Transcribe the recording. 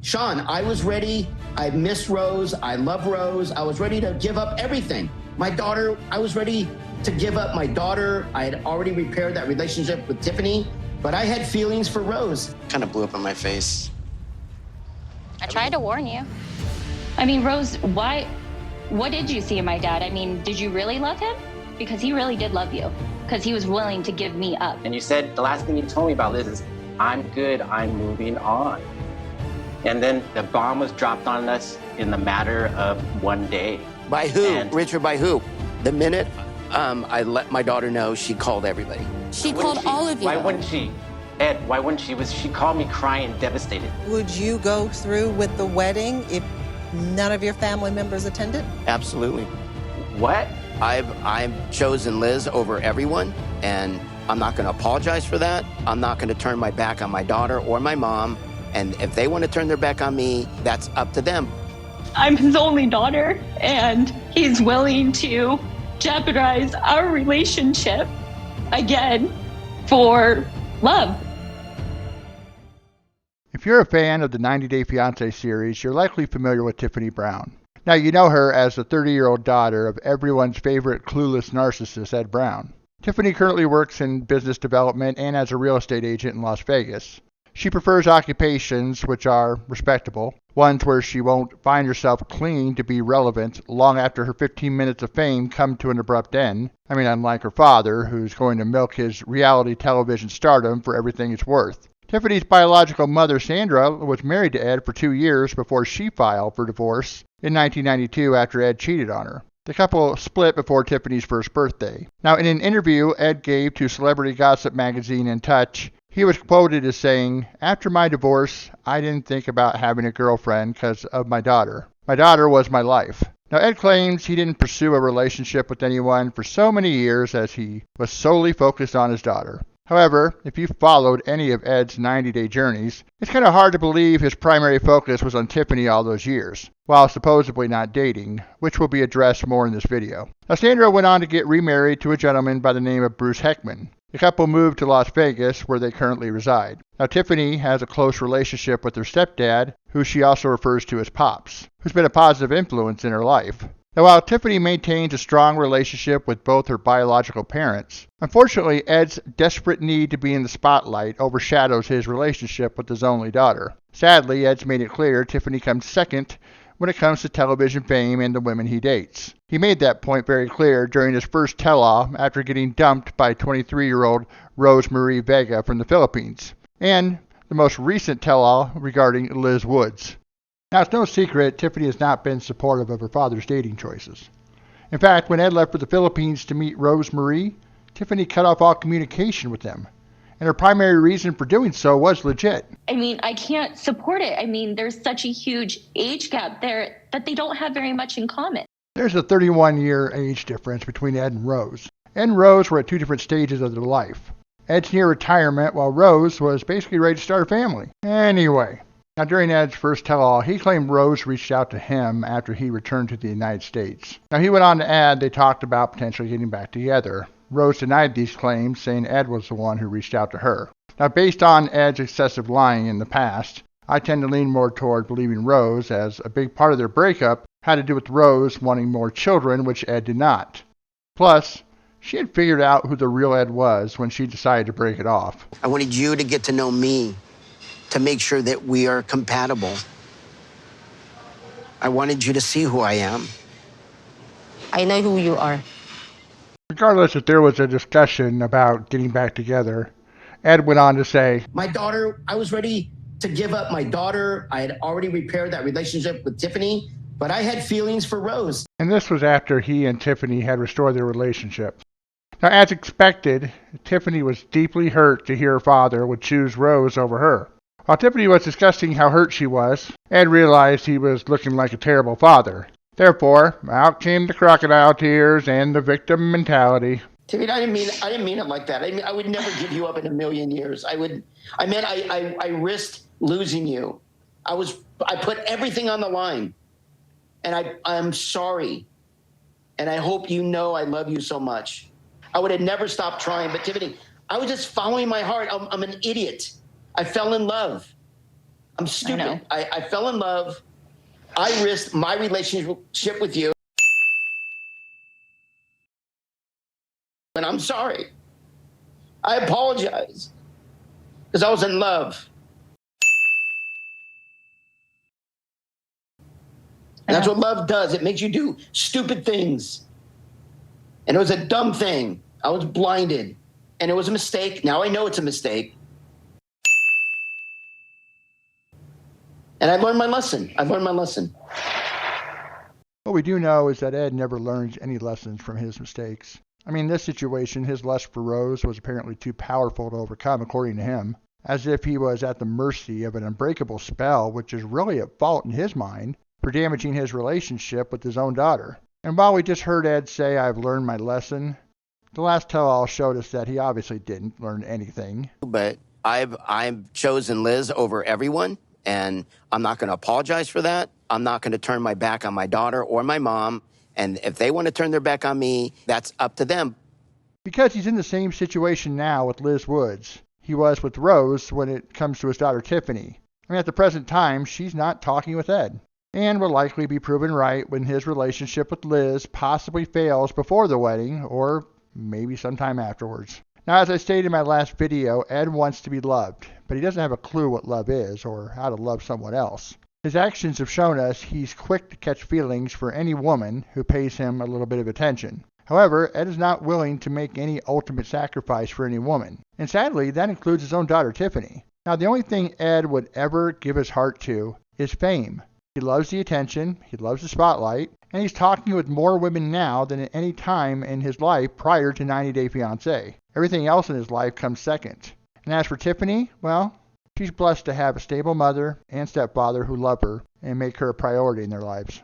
Sean, I was ready. I miss Rose. I love Rose. I was ready to give up everything. My daughter, I was ready to give up my daughter. I had already repaired that relationship with Tiffany, but I had feelings for Rose. Kind of blew up in my face. I tried to warn you. I mean, Rose, what did you see in my dad? I mean, did you really love him? Because he really did love you, because he was willing to give me up. And you said, the last thing you told me about Liz is, I'm good, I'm moving on. And then the bomb was dropped on us in the matter of one day. By who? Richard, by who? The minute I let my daughter know, she called everybody. She called all of you. Why wouldn't she? Ed, why wouldn't she? She called me crying, devastated. Would you go through with the wedding if none of your family members attended? Absolutely. What? I've chosen Liz over everyone, and I'm not going to apologize for that. I'm not going to turn my back on my daughter or my mom. And if they want to turn their back on me, that's up to them. I'm his only daughter, and he's willing to jeopardize our relationship again for love. If you're a fan of the 90 Day Fiancé series, you're likely familiar with Tiffany Brown. Now, you know her as the 30-year-old daughter of everyone's favorite clueless narcissist, Ed Brown. Tiffany currently works in business development and as a real estate agent in Las Vegas. She prefers occupations which are respectable, ones where she won't find herself clinging to be relevant long after her 15 minutes of fame come to an abrupt end. I mean, unlike her father, who's going to milk his reality television stardom for everything it's worth. Tiffany's biological mother, Sandra, was married to Ed for 2 years before she filed for divorce in 1992 after Ed cheated on her. The couple split before Tiffany's first birthday. Now, in an interview Ed gave to celebrity gossip magazine In Touch, he was quoted as saying, "After my divorce, I didn't think about having a girlfriend because of my daughter. My daughter was my life." Now, Ed claims he didn't pursue a relationship with anyone for so many years as he was solely focused on his daughter. However, if you've followed any of Ed's 90-day journeys, it's kind of hard to believe his primary focus was on Tiffany all those years, while supposedly not dating, which will be addressed more in this video. Now, Sandra went on to get remarried to a gentleman by the name of Bruce Heckman. The couple moved to Las Vegas, where they currently reside. Now, Tiffany has a close relationship with her stepdad, who she also refers to as Pops, who's been a positive influence in her life. Now, while Tiffany maintains a strong relationship with both her biological parents, unfortunately, Ed's desperate need to be in the spotlight overshadows his relationship with his only daughter. Sadly, Ed's made it clear Tiffany comes second when it comes to television fame and the women he dates. He made that point very clear during his first tell-all after getting dumped by 23-year-old Rose Marie Vega from the Philippines, and the most recent tell-all regarding Liz Woods. Now, it's no secret Tiffany has not been supportive of her father's dating choices. In fact, when Ed left for the Philippines to meet Rose Marie, Tiffany cut off all communication with him. And her primary reason for doing so was legit. I mean, I can't support it. I mean, there's such a huge age gap there that they don't have very much in common. There's a 31-year age difference between Ed and Rose. Ed and Rose were at two different stages of their life. Ed's near retirement, while Rose was basically ready to start a family. Anyway, now during Ed's first tell-all, he claimed Rose reached out to him after he returned to the United States. Now, he went on to add they talked about potentially getting back together. Rose denied these claims, saying Ed was the one who reached out to her. Now, based on Ed's excessive lying in the past, I tend to lean more toward believing Rose, as a big part of their breakup had to do with Rose wanting more children, which Ed did not. Plus, she had figured out who the real Ed was when she decided to break it off. I wanted you to get to know me, to make sure that we are compatible. I wanted you to see who I am. I know who you are. Regardless if there was a discussion about getting back together, Ed went on to say, My daughter, I was ready to give up my daughter. I had already repaired that relationship with Tiffany, but I had feelings for Rose. And this was after he and Tiffany had restored their relationship. Now, as expected, Tiffany was deeply hurt to hear her father would choose Rose over her. While Tiffany was discussing how hurt she was, Ed realized he was looking like a terrible father. Therefore, out came the crocodile tears and the victim mentality. Tiffany, I didn't mean it like that. I would never give you up in a million years. I risked losing you. I put everything on the line, and I'm sorry. And I hope you know I love you so much. I would have never stopped trying, but Tiffany, I was just following my heart. I'm an idiot. I fell in love. I'm know. stupid. I fell in love. I risked my relationship with you. And I'm sorry. I apologize. Because I was in love. And that's what love does. It makes you do stupid things. And it was a dumb thing. I was blinded. And it was a mistake. Now I know it's a mistake. And I learned my lesson. I've learned my lesson. What we do know is that Ed never learns any lessons from his mistakes. I mean, in this situation, his lust for Rose was apparently too powerful to overcome, according to him, as if he was at the mercy of an unbreakable spell, which is really at fault in his mind for damaging his relationship with his own daughter. And while we just heard Ed say, "I've learned my lesson," the last tell-all showed us that he obviously didn't learn anything. But I've chosen Liz over everyone, and I'm not going to apologize for that. I'm not going to turn my back on my daughter or my mom. And if they want to turn their back on me, that's up to them. Because he's in the same situation now with Liz Woods he was with Rose when it comes to his daughter Tiffany. I mean, at the present time, she's not talking with Ed, and will likely be proven right when his relationship with Liz possibly fails before the wedding, or maybe sometime afterwards. Now, as I stated in my last video, Ed wants to be loved, but he doesn't have a clue what love is or how to love someone else. His actions have shown us he's quick to catch feelings for any woman who pays him a little bit of attention. However, Ed is not willing to make any ultimate sacrifice for any woman, and sadly, that includes his own daughter Tiffany. Now, the only thing Ed would ever give his heart to is fame. He loves the attention, he loves the spotlight, and he's talking with more women now than at any time in his life prior to 90 Day Fiancé. Everything else in his life comes second. And as for Tiffany, well, she's blessed to have a stable mother and stepfather who love her and make her a priority in their lives.